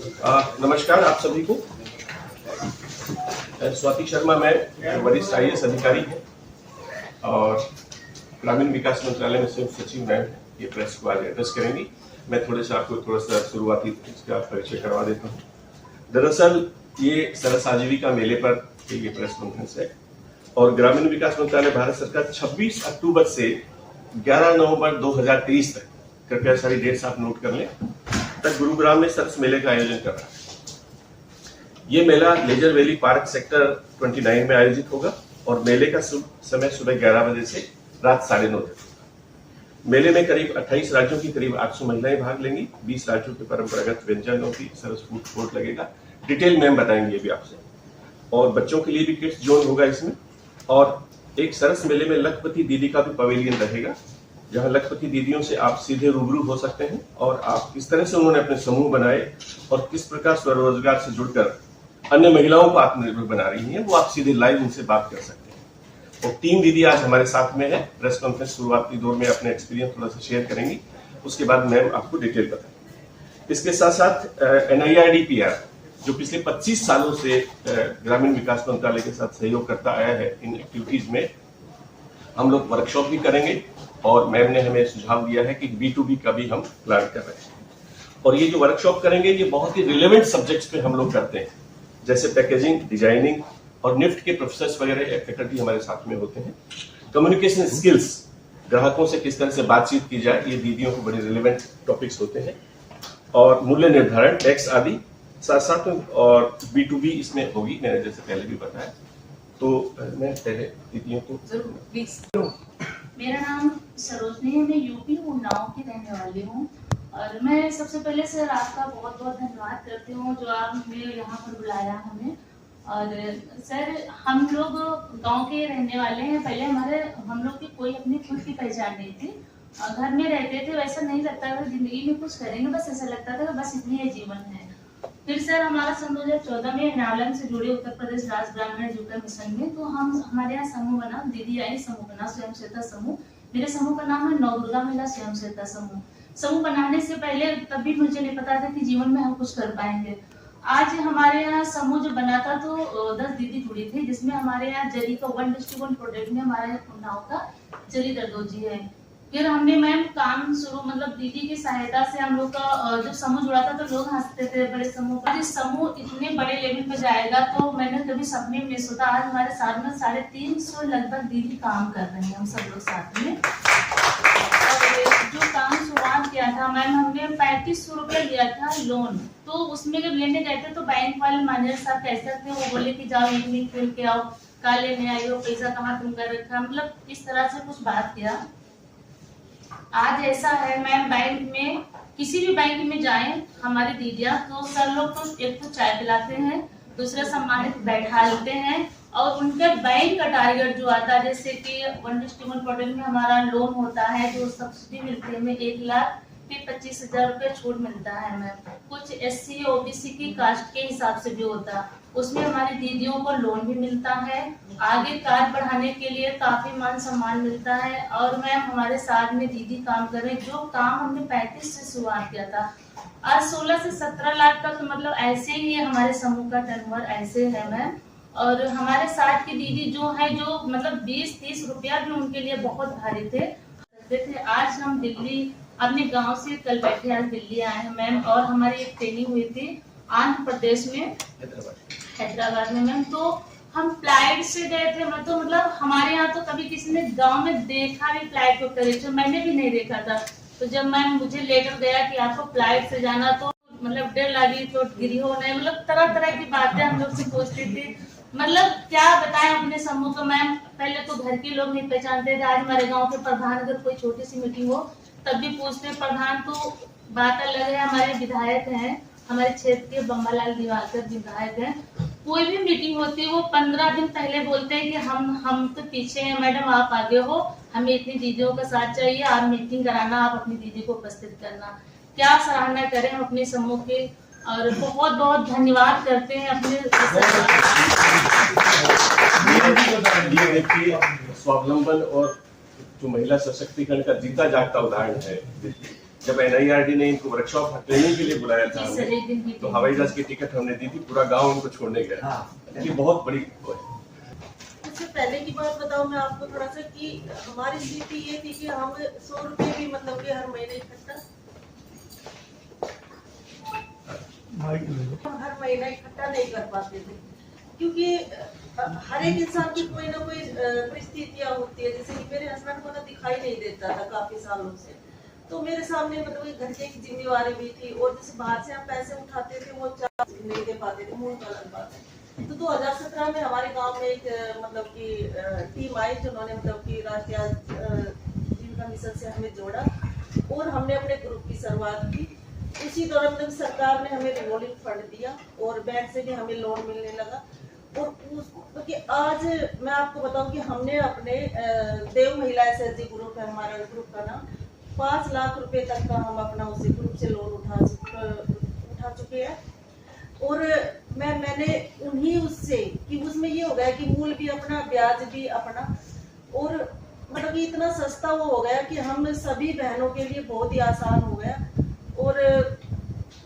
नमस्कार आप सभी को। स्वाति शर्मा, मैं वरिष्ठ IAS अधिकारी हूँ और ग्रामीण विकास मंत्रालय में संयुक्त सचिव मैं ये प्रेस को आज एड्रेस करेंगी। मैं आपको शुरुआती इसका परिचय करवा देता हूँ। दरअसल ये सरस आजीविका मेले पर ये प्रेस कॉन्फ्रेंस है और ग्रामीण विकास मंत्रालय भारत सरकार 26 अक्टूबर से 11 नवंबर 2023 तक, कृपया सारी डेट्स आप नोट कर लें, तक गुरुग्राम में सरस मेले का आयोजन कर रहा है। ये मेला लेजर वैली पार्क सेक्टर 29 में आयोजित होगा और मेले का समय सुबह 11 बजे से रात 9:30 तक। मेले में करीब 28 राज्यों की करीब 800 महिलाएं भाग लेंगी। 20 राज्यों के परंपरागत व्यंजनों की सरस फूड कोर्ट लगेगा। डिटेल मैम बताएंगे भी आपसे। और बच्चों के लिए भी किड्स जोन होगा इसमें। और एक सरस मेले में लखपति दीदी का भी पवेलियन रहेगा, जहां लखपति दीदियों से आप सीधे रूबरू हो सकते हैं और आप किस तरह से उन्होंने अपने समूह बनाए और किस प्रकार स्वरोजगार से जुड़कर अन्य महिलाओं को आत्मनिर्भर बना रही हैं, वो आप सीधे लाइव उनसे बात कर सकते हैं। और 3 दीदी आज हमारे साथ में है। प्रेस कॉन्फ्रेंस शुरुआती दौर में अपने एक्सपीरियंस थोड़ा सा शेयर करेंगी, उसके बाद मैम आपको डिटेल बताएंगे। इसके साथ साथ NIRDPR जो पिछले 25 सालों से ग्रामीण विकास मंत्रालय के साथ सहयोग करता आया है, इन एक्टिविटीज में हम लोग वर्कशॉप भी करेंगे और मैम ने हमें सुझाव दिया है कि B2B का भी हम प्लान कर रहे हैं। और ये जो वर्कशॉप करेंगे ये बहुत ही रिलेवेंट सब्जेक्ट्स पे हम लोग करते हैं, जैसे पैकेजिंग, डिजाइनिंग और निफ्ट के प्रोफेसर्स वगैरह फैकल्टी हमारे साथ में होते हैं। कम्युनिकेशन स्किल्स, ग्राहकों से किस तरह से बातचीत की जाए, ये दीदियों को बड़े रिलेवेंट टॉपिक्स होते हैं। और मूल्य निर्धारण, टैक्स आदि साथ साथ में, और B2B इसमें होगी, मैंने जैसे पहले भी बताया। तो मैं पहले दीदियों को जरूर। मेरा नाम सरोजनी है, मैं यूपी उन्नाव की रहने वाली हूँ और मैं सबसे पहले सर आपका बहुत बहुत धन्यवाद करती हूँ जो आपने यहाँ पर बुलाया हमें। और सर हम लोग गांव के रहने वाले हैं। पहले हम लोग की कोई अपनी खुद की पहचान नहीं थी। घर में रहते थे, वैसा नहीं लगता था जिंदगी में कुछ करेंगे, बस ऐसा लगता था बस इतनी ही जीवन है। फिर सर हमारा सन 2014 में नालम से जुड़े उत्तर प्रदेश राज्य ग्रामीण आजीविका मिशन में, तो हमारे यहाँ समूह बना, दीदी आई, समूह बना स्वयं सहायता समूह। मेरे समूह का नाम है नवदुर्गा महिला स्वयं सहायता समूह। समूह बनाने से पहले तब भी मुझे नहीं पता था कि जीवन में हम कुछ कर पाएंगे। आज हमारे यहाँ समूह जो बना था तो 10 दीदी जुड़ी थी, जिसमें हमारे यहाँ जरी का 1 डिस्ट्रिक्ट 1 प्रोडक्ट में हमारे उन्नाव का जरी दर्दोजी है। फिर हमने मैम काम शुरू, मतलब दीदी की सहायता से हम लोग का जब समूह जुड़ा था तो लोग हंसते थे बड़े समूह का, समूह इतने बड़े लेवल पे जाएगा तो मैंने कभी सपने में सोचा। आज हमारे साथ में 350 लगभग दीदी काम कर रहे हैं, हम सब लोग साथ में। जो काम शुरुआत किया था मैम, हमने 3500 रुपया लिया था लोन। तो उसमें जब लेने गए थे तो बैंक वाले मैनेजर साहब कैसे थे, वो बोले कि जाओ इवनिंग खेल के आओ, कल लेने आई हो, पैसा कहाँ तुम कर रखा, मतलब इस तरह से कुछ बात किया। आज ऐसा है मैम, बैंक में किसी भी बैंक में जाएं हमारी दीदियां, तो सर लोग तो एक तो चाय पिलाते हैं, दूसरा सम्मानित बैठा लेते हैं और उनके बैंक का टारगेट जो आता है, जैसे कि 1 डिस्ट्रिक्ट 1 प्रोडक्ट में हमारा लोन होता है जो सब्सिडी मिलती है, हमें 1,25,000 रुपये छूट मिलता है मैम। कुछ SC OBC की कास्ट के हिसाब से भी होता है, उसमें हमारी दीदियों को लोन भी मिलता है। आगे कार्य बढ़ाने के लिए काफी मान सम्मान मिलता है। और मैम हमारे साथ में दीदी काम कर रहे हैं, जो काम हमने 35 से शुरुआत किया था, आज 16 से 17 लाख का, तो मतलब ऐसे ही है हमारे समूह का टर्नओवर, ऐसे है मैम। और हमारे साथ की दीदी जो है, जो मतलब 20-30 रुपया भी उनके लिए बहुत भारी थे। आज हम दिल्ली अपने गांव से कल बैठे, आज दिल्ली आए हैं मैम। और हमारी एक ट्रेनिंग हुई थी आंध्र प्रदेश में, हैदराबाद में मैम। तो हम फ्लाइट से गए थे, मतलब हमारे यहाँ तो कभी किसी ने गांव में देखा भी फ्लाइट को करे, तो मैंने भी नहीं देखा था। तो जब मैम मुझे लेकर गया कि आपको फ्लाइट से जाना, तो मतलब डर लगी, तो गिरी हो नहीं, मतलब तरह तरह की बातें हम लोग से पूछती थी। मतलब क्या बताएं अपने समूह को मैम। पहले तो घर के लोग नहीं पहचानते थे, आज हमारे गाँव के प्रधान अगर कोई छोटी सी मीटिंग हो तब भी पूछते हैं प्रधान, तो बात अलग है। हमारे विधायक हैं, हमारे क्षेत्र के बम्बालाल दिवाकर विधायक हैं, कोई भी मीटिंग होती है वो 15 दिन पहले बोलते हैं कि हम तो पीछे हैं मैडम, आप आगे हो, हमें इतनी दीदियों का साथ चाहिए, आप मीटिंग कराना, आप अपनी दीदी को उपस्थित करना। क्या सराहना करें हम अपने समूह के, और बहुत बहुत धन्यवाद करते हैं अपने। स्वावलंबन और जो महिला सशक्तिकरण का जीता जागता उदाहरण है, जब NIRD ने इनको वर्कशॉप ट्रेनिंग के लिए बुलाया था जी सर, एक दिन की तो हवाई जहाज की टिकट हमने दी थी, पूरा गांव उनको छोड़ने गया। ये बहुत बड़ी वो है। उससे पहले की बात बताऊं मैं आपको थोड़ा सा कि हमारी स्थिति ये थी कि हम 100 रुपये भी मतलब कि हर महीने इकट्ठा नहीं कर पाते थे, क्योंकि हर एक इंसान की कोई ना कोई परिस्थितियां होती है। जैसे कि मेरे हस्बैंड को ना दिखाई नहीं देता था काफी सालों से, तो मेरे सामने मतलब घर की जिम्मेवारी भी थी, और जैसे बाहर से हम पैसे उठाते थे वो चार्ज नहीं दे पाते थे, मूल का अलग बात है। तो 2017 में हमारे गांव में एक मतलब कि टीम आई जिन्होंने मतलब कि राष्ट्रीय जीविका मिशन से हमें जोड़ा और हमने अपने ग्रुप की शुरुआत की। उसी दौरान मतलब सरकार ने हमें रिवॉल्विंग फंड दिया और बैंक से भी हमें लोन मिलने लगा। और क्योंकि आज मैं आपको बताऊं कि हमने अपने देव महिला SHG ग्रुप है हमारा ग्रुप का नाम, 5 लाख रुपए तक का हम अपना उसी ग्रुप से लोन उठा चुके हैं। और मैंने उन्हीं उससे कि उसमें ये हो गया कि मूल भी अपना, ब्याज भी अपना, और मतलब कि इतना सस्ता वो हो गया कि हम सभी बहनों के लिए बहुत ही आसान हो गया। और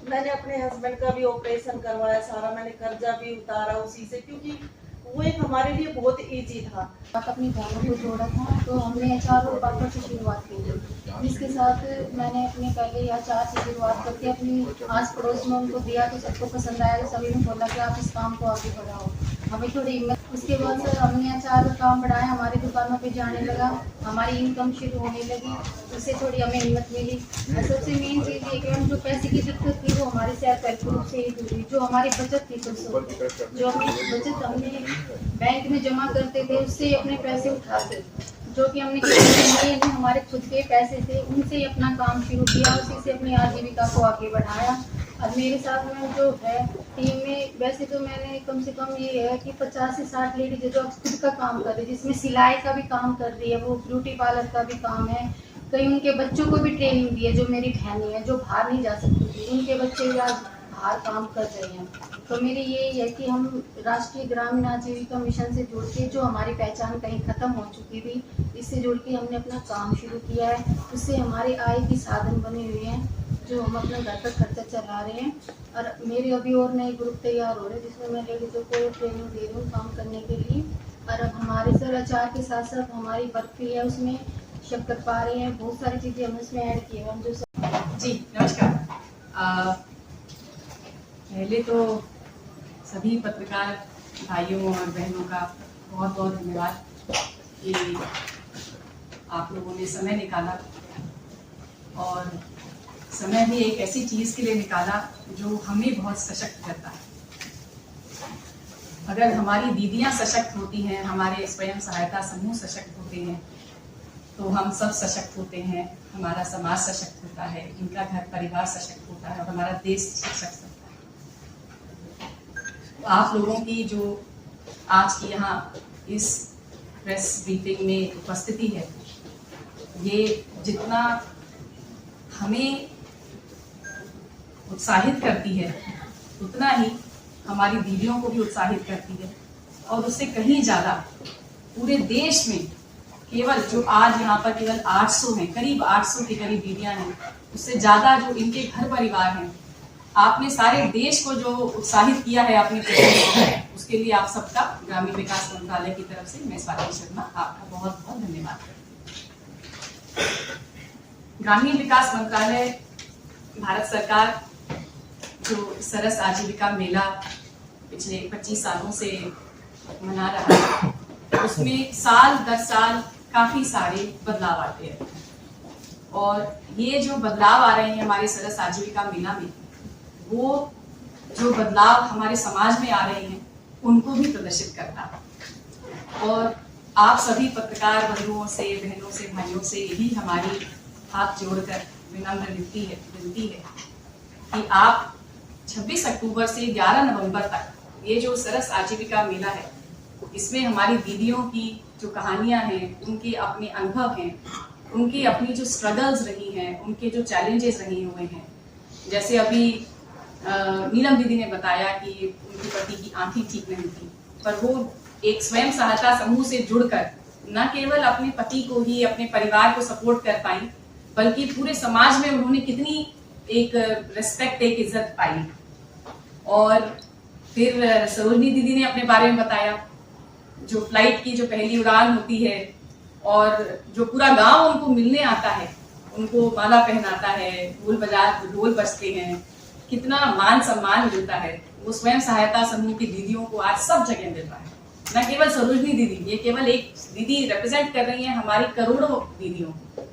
मैंने अपने हस्बैंड का भी ऑपरेशन करवाया सारा, मैंने कर्जा भी उतारा उसी से, क्योंकि वो एक हमारे लिए बहुत इजी था। अपनी बहनों को जोड़ा था तो हमने अचार और पापड़ से शुरुआत की थी, जिसके साथ मैंने अपने पहले अचार से शुरुआत करके अपनी आस पड़ोस में उनको दिया तो सबको पसंद आया, तो सभी ने बोला कि आप इस काम को आगे बढ़ाओ, हमें थोड़ी हिम्मत। उसके बाद सर हमने अचार का काम बढ़ाया, हमारी दुकानों पे जाने लगा, हमारी इनकम शुरू होने लगी, उससे थोड़ी हमें हिम्मत मिली। और सबसे मेन चीज़ ये कि हम जो पैसे की दिक्कत थी वो हमारे सेल्फ हेल्प ग्रुप से ही दूर हुई। जो हमारी बचत थी जो अपनी बचत हमने बैंक में जमा करते थे उससे अपने पैसे उठाते, जो कि हमने किए नहीं, हमारे खुद के पैसे थे, उनसे ही अपना काम शुरू किया, उसी से अपनी आजीविका को आगे बढ़ाया। और मेरे साथ में जो है टीम में, वैसे तो मैंने कम से कम ये है कि 50 से 60 लेडीज है जो खुद का काम कर रही है, जिसमें सिलाई का भी काम कर रही है, वो ब्यूटी पार्लर का भी काम है, कई उनके बच्चों को भी ट्रेनिंग दी है। जो मेरी बहनें हैं जो बाहर नहीं जा सकती थी, उनके बच्चे भी आज बाहर काम कर रहे हैं। तो मेरी ये है कि हम राष्ट्रीय ग्रामीण आजीविका मिशन से जुड़ के, जो हमारी पहचान कहीं ख़त्म हो चुकी थी, इससे जुड़ के हमने अपना काम शुरू किया है। उससे हमारे आय के साधन बने हुए हैं, जो हम अपने घर का खर्चा चला रहे हैं। और मेरे अभी और नए ग्रुप तैयार हो रहे हैं जिसमें मैं लेडीज़ों को ट्रेनिंग दे रही हूँ काम करने के लिए। और अब हमारे सर अचार के साथ साथ हमारी बर्फी है, उसमें शक्करपारे हैं, बहुत सारी चीज़ें हमने उसमें ऐड की है। हम जो जी नमस्कार। पहले तो सभी पत्रकार भाइयों और बहनों का बहुत बहुत धन्यवाद कि आप लोगों ने समय निकाला, और समय भी एक ऐसी चीज़ के लिए निकाला जो हमें बहुत सशक्त करता है। अगर हमारी दीदियां सशक्त होती हैं, हमारे स्वयं सहायता समूह सशक्त होते हैं, तो हम सब सशक्त होते हैं, हमारा समाज सशक्त होता है, इनका घर परिवार सशक्त होता है और हमारा देश सशक्त होता है। तो आप लोगों की जो आज की यहाँ इस प्रेस ब्रीफिंग में उपस्थिति है, ये जितना हमें उत्साहित करती है उतना ही हमारी दीदियों को भी उत्साहित करती है। और उससे कहीं ज़्यादा पूरे देश में केवल जो आज यहाँ पर केवल 800 हैं, करीब 800 के करीब दीदियाँ हैं, उससे ज़्यादा जो इनके घर परिवार हैं, आपने सारे देश को जो उत्साहित किया है अपने प्रयासों, उसके लिए आप सबका ग्रामीण विकास मंत्रालय की तरफ से मैं स्वाति शर्मा आपका बहुत बहुत धन्यवाद करती हूँ। ग्रामीण विकास मंत्रालय भारत सरकार जो सरस आजीविका मेला पिछले 25 सालों से मना रहा है, उसमें साल दर साल काफ़ी सारे बदलाव आते हैं। और ये जो बदलाव आ रहे हैं हमारे सरस आजीविका मेला में, वो जो बदलाव हमारे समाज में आ रहे हैं उनको भी प्रदर्शित करता है। और आप सभी पत्रकार बंधुओं से, बहनों से, भाइयों से यही हमारी हाथ जोड़कर विनम्र विनती है कि आप 26 अक्टूबर से 11 नवंबर तक ये जो सरस आजीविका मेला है, इसमें हमारी दीदियों की जो कहानियां हैं, उनके अपने अनुभव हैं, उनकी अपनी जो स्ट्रगल्स रही हैं, उनके जो चैलेंजेस रहे हुए हैं, जैसे अभी नीलम दीदी ने बताया कि उनके पति की आंखें ठीक नहीं थी, पर वो एक स्वयं सहायता समूह से जुड़कर न केवल अपने पति को ही, अपने परिवार को सपोर्ट कर पाई, बल्कि पूरे समाज में उन्होंने कितनी एक रिस्पेक्ट, एक इज्जत पाई। और फिर सरोजनी दीदी ने अपने बारे में बताया, जो फ्लाइट की जो पहली उड़ान होती है और जो पूरा गांव उनको मिलने आता है, उनको माला पहनाता है, ढोल बजते हैं, कितना मान सम्मान मिलता है। वो स्वयं सहायता समूह की दीदियों को आज सब जगह मिल रहा है। न केवल सरोजनी दीदी, ये केवल एक दीदी रिप्रेजेंट कर रही है हमारी करोड़ों दीदियों को।